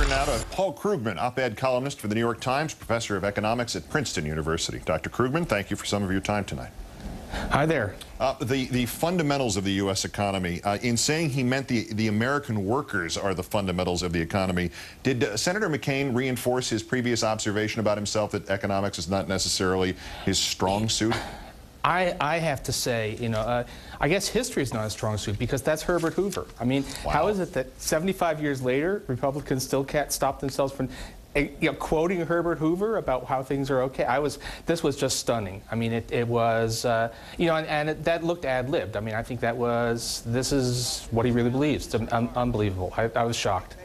turn now to Paul Krugman, op-ed columnist for the New York Times, professor of economics at Princeton University. Dr. Krugman, thank you for some of your time tonight. Hi there. The fundamentals of the U.S. economy, in saying he meant the American workers are the fundamentals of the economy, did Senator McCain reinforce his previous observation about himself that economics is not necessarily his strong suit? I have to say, I guess history is not a strong suit because that's Herbert Hoover. I mean, wow. How is it that 75 years later, Republicans still can't stop themselves from quoting Herbert Hoover about how things are okay? This was just stunning. I mean, it was, that looked ad-libbed. I mean, I think this is what he really believes. It's unbelievable. I was shocked.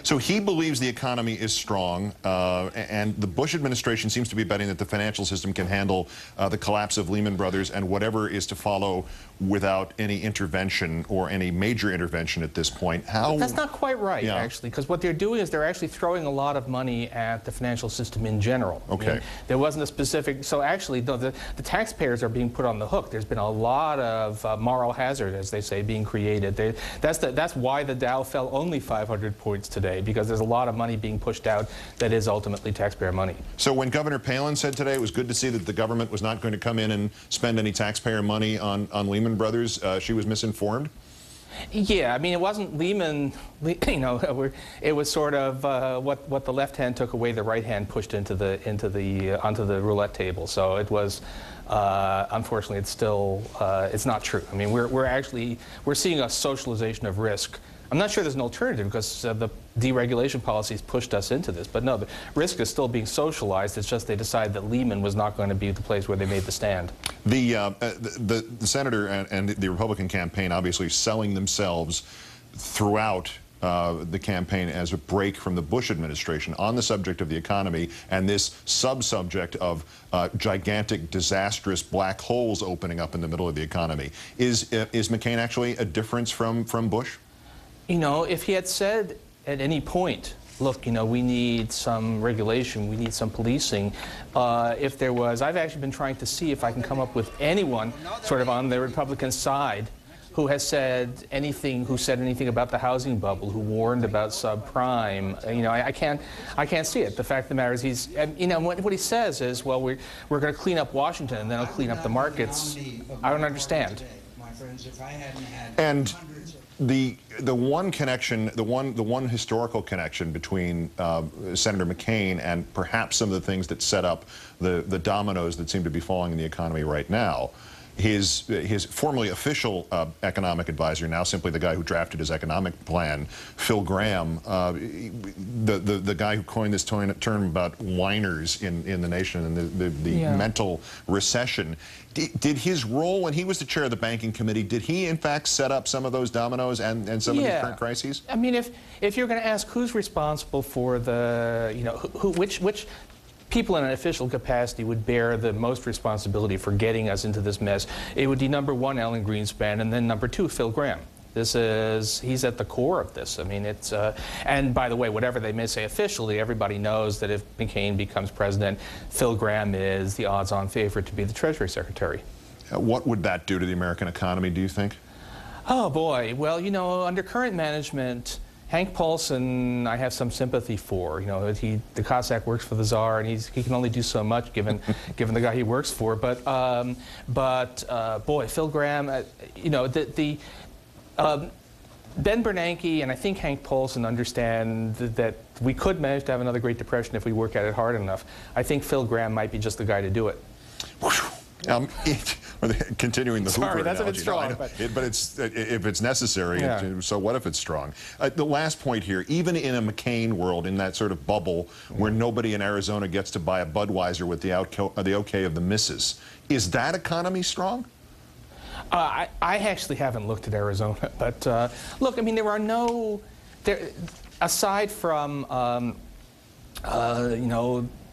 So he believes the economy is strong, and the Bush administration seems to be betting that the financial system can handle the collapse of Lehman Brothers and whatever is to follow without any intervention or any major intervention at this point. That's not quite right, actually, because what they're doing is they're actually throwing a lot of money at the financial system in general. Okay. I mean, there wasn't a specific, so actually the taxpayers are being put on the hook. There's been a lot of moral hazard, as they say, being created. That's why the Dow fell only 500 points today, because there's a lot of money being pushed out that is ultimately taxpayer money. So when Governor Palin said today it was good to see that the government was not going to come in and spend any taxpayer money on Lehman Brothers, she was misinformed? Yeah, I mean, it wasn't Lehman, it was sort of what the left hand took away, the right hand pushed onto the roulette table. So it was, unfortunately, it's not true. I mean, we're seeing a socialization of risk. I'm not sure there's an alternative because the deregulation policies pushed us into this, but no, the risk is still being socialized. It's just they decided that Lehman was not going to be the place where they made the stand. The senator and the Republican campaign obviously selling themselves throughout the campaign as a break from the Bush administration on the subject of the economy and this sub-subject of gigantic, disastrous black holes opening up in the middle of the economy. Is McCain actually a difference from Bush? If he had said at any point, look, we need some regulation, we need some policing, if there was, I've actually been trying to see if I can come up with anyone sort of on the Republican side who has said anything, about the housing bubble, who warned about subprime. I can't see it. The fact of the matter is what he says is, well, we're going to clean up Washington and then I'll clean up the markets. I don't understand. And the one connection, the one historical connection between Senator McCain and perhaps some of the things that set up the dominoes that seem to be falling in the economy right now, his formerly official economic advisor, now simply the guy who drafted his economic plan, Phil Gramm, the guy who coined this term about whiners in the nation and the mental recession. Did his role when he was the chair of the banking committee, did he in fact set up some of those dominoes and some of the current crises? I mean, if you're going to ask who's responsible for which people in an official capacity would bear the most responsibility for getting us into this mess, it would be number one, Alan Greenspan, and then number two, Phil Gramm. He's at the core of this. I mean, and by the way, whatever they may say officially, everybody knows that if McCain becomes president, Phil Gramm is the odds-on favorite to be the Treasury Secretary. What would that do to the American economy, do you think? Oh boy, well, under current management, Hank Paulson, I have some sympathy for. The Cossack works for the Tsar, and he can only do so much given the guy he works for. But boy, Phil Gramm, Ben Bernanke and I think Hank Paulson understand that we could manage to have another Great Depression if we work at it hard enough. I think Phil Gramm might be just the guy to do it. Continuing the Hoover that's analogy. a bit strong. But if it's necessary, yeah. So what if it's strong? The last point here, even in a McCain world, in that sort of bubble where nobody in Arizona gets to buy a Budweiser with the okay of the missus, is that economy strong? I actually haven't looked at Arizona, but look, I mean, aside from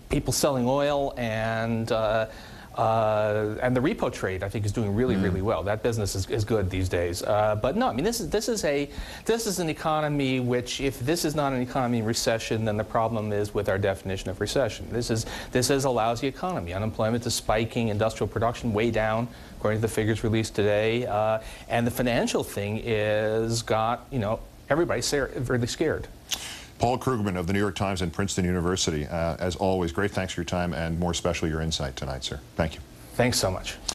people selling oil and the repo trade, I think, is doing really well. That business is good these days. But no, I mean, this is an economy which, if this is not an economy in recession, then the problem is with our definition of recession. This is a lousy economy. Unemployment is spiking, industrial production way down, according to the figures released today, and the financial thing is everybody's really scared. Paul Krugman of the New York Times and Princeton University. As always, great thanks for your time and more especially your insight tonight, sir. Thank you. Thanks so much.